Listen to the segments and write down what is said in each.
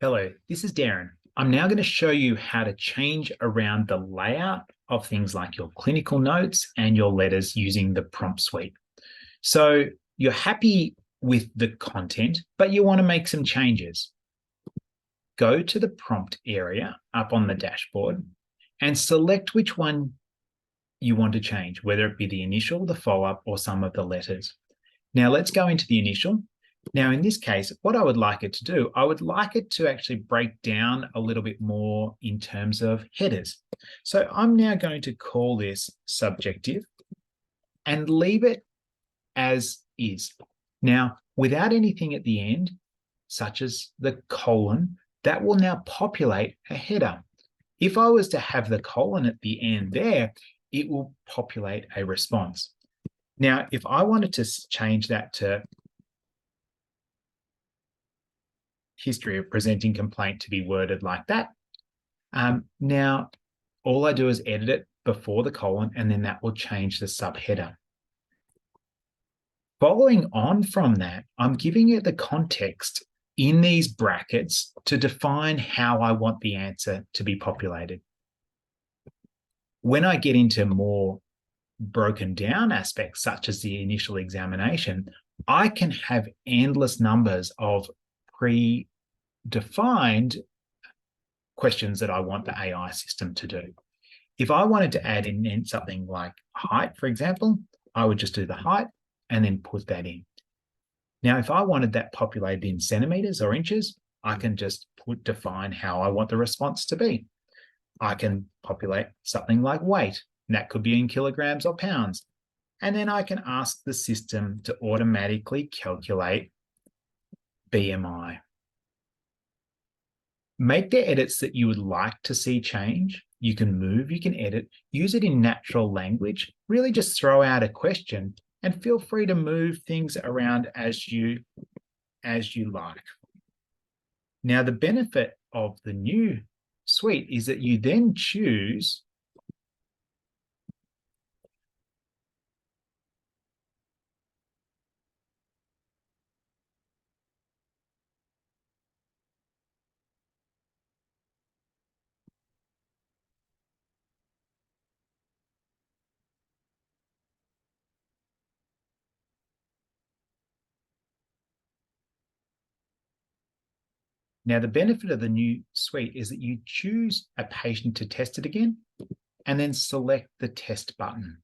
Hello, this is Darren. I'm now going to show you how to change around the layout of things like your clinical notes and your letters using the prompt suite. So you're happy with the content, but you want to make some changes. Go to the prompt area up on the dashboard and select which one you want to change, whether it be the initial, the follow-up, or some of the letters. Now let's go into the initial. Now, in this case, what I would like it to do, I would like it to actually break down a little bit more in terms of headers. So I'm now going to call this subjective and leave it as is. Now, without anything at the end, such as the colon, that will now populate a header. If I was to have the colon at the end there, it will populate a response. Now, if I wanted to change that to history of presenting complaint to be worded like that. Now, all I do is edit it before the colon, and then that will change the subheader. Following on from that, I'm giving it the context in these brackets to define how I want the answer to be populated. When I get into more broken down aspects, such as the initial examination, I can have endless numbers of predefined questions that I want the AI system to do. If I wanted to add in something like height, for example, I would just do the height and then put that in. Now, if I wanted that populated in centimeters or inches, I can just define how I want the response to be. I can populate something like weight, and that could be in kilograms or pounds. And then I can ask the system to automatically calculate BMI. Make the edits that you would like to see change. You can move, you can edit, use it in natural language, really just throw out a question and feel free to move things around as you like. Now, the benefit of the new suite is that you then choose Now, the benefit of the new suite is that you choose a patient to test it again and then select the test button.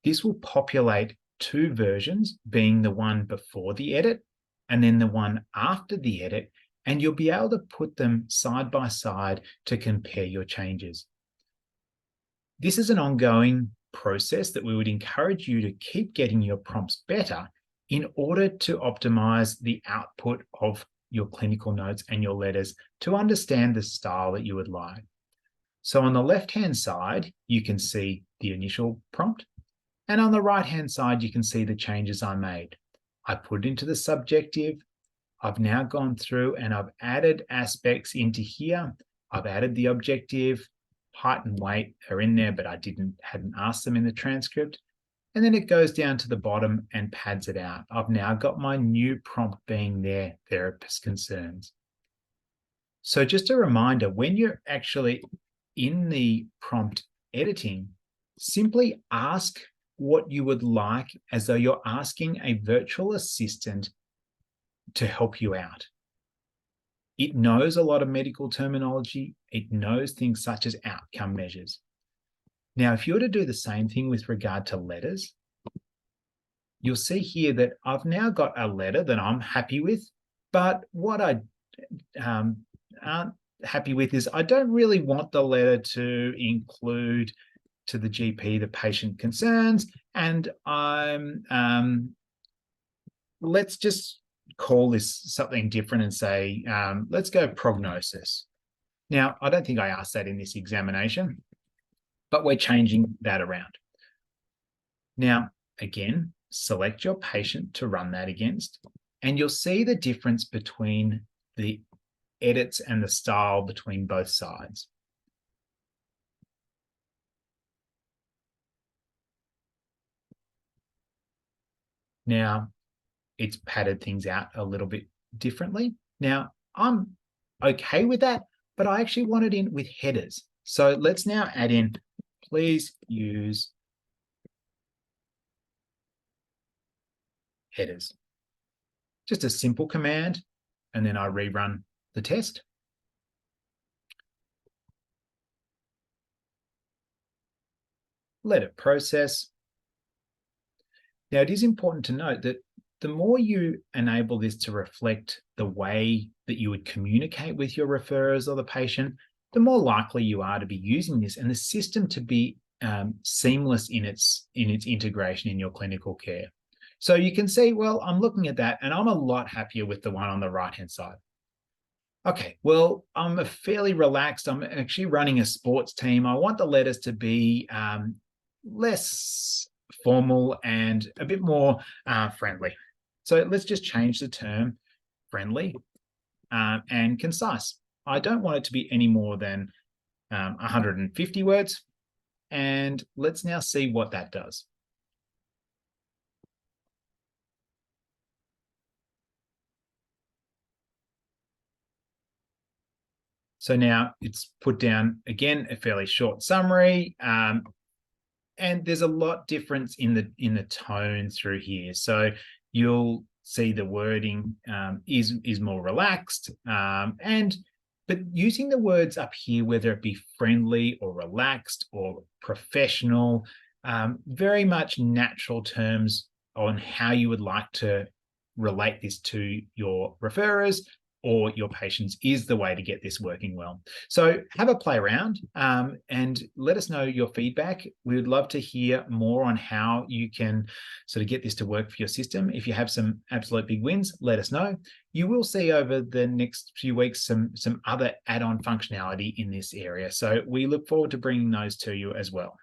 This will populate two versions, being the one before the edit and then the one after the edit, and you'll be able to put them side by side to compare your changes. This is an ongoing process that we would encourage you to keep getting your prompts better in order to optimize the output of your clinical notes and your letters to understand the style that you would like. So on the left-hand side, you can see the initial prompt. And on the right-hand side, you can see the changes I made. I put it into the subjective. I've now gone through and I've added aspects into here. I've added the objective, height and weight are in there, but I hadn't asked them in the transcript. And then it goes down to the bottom and pads it out. I've now got my new prompt being their therapist concerns. So just a reminder, when you're actually in the prompt editing, simply ask what you would like as though you're asking a virtual assistant to help you out. It knows a lot of medical terminology. It knows things such as outcome measures. Now, if you were to do the same thing with regard to letters, you'll see here that I've now got a letter that I'm happy with, but what I aren't happy with is I don't really want the letter to include to the GP the patient concerns, and let's just call this something different and say, let's go prognosis. Now, I don't think I asked that in this examination, but we're changing that around. Now, again, select your patient to run that against, and you'll see the difference between the edits and the style between both sides. Now, it's padded things out a little bit differently. Now, I'm okay with that, but I actually want it in with headers. So let's now add in, please use headers. Just a simple command, and then I rerun the test. Let it process. Now, it is important to note that the more you enable this to reflect the way that you would communicate with your referrers or the patient, the more likely you are to be using this and the system to be seamless in its integration in your clinical care. So you can see, well, I'm looking at that and I'm a lot happier with the one on the right-hand side. Okay, well, I'm fairly relaxed. I'm actually running a sports team. I want the letters to be less formal and a bit more friendly. So let's just change the term friendly and concise. I don't want it to be any more than 150 words. And let's now see what that does. So now it's put down, again, a fairly short summary. And there's a lot difference in the tone through here. So you'll see the wording is more relaxed, but using the words up here, whether it be friendly or relaxed or professional, very much natural terms on how you would like to relate this to your referrers or your patients is the way to get this working well. So have a play around and let us know your feedback. We would love to hear more on how you can sort of get this to work for your system. If you have some absolute big wins, let us know. You will see over the next few weeks some other add-on functionality in this area. So we look forward to bringing those to you as well.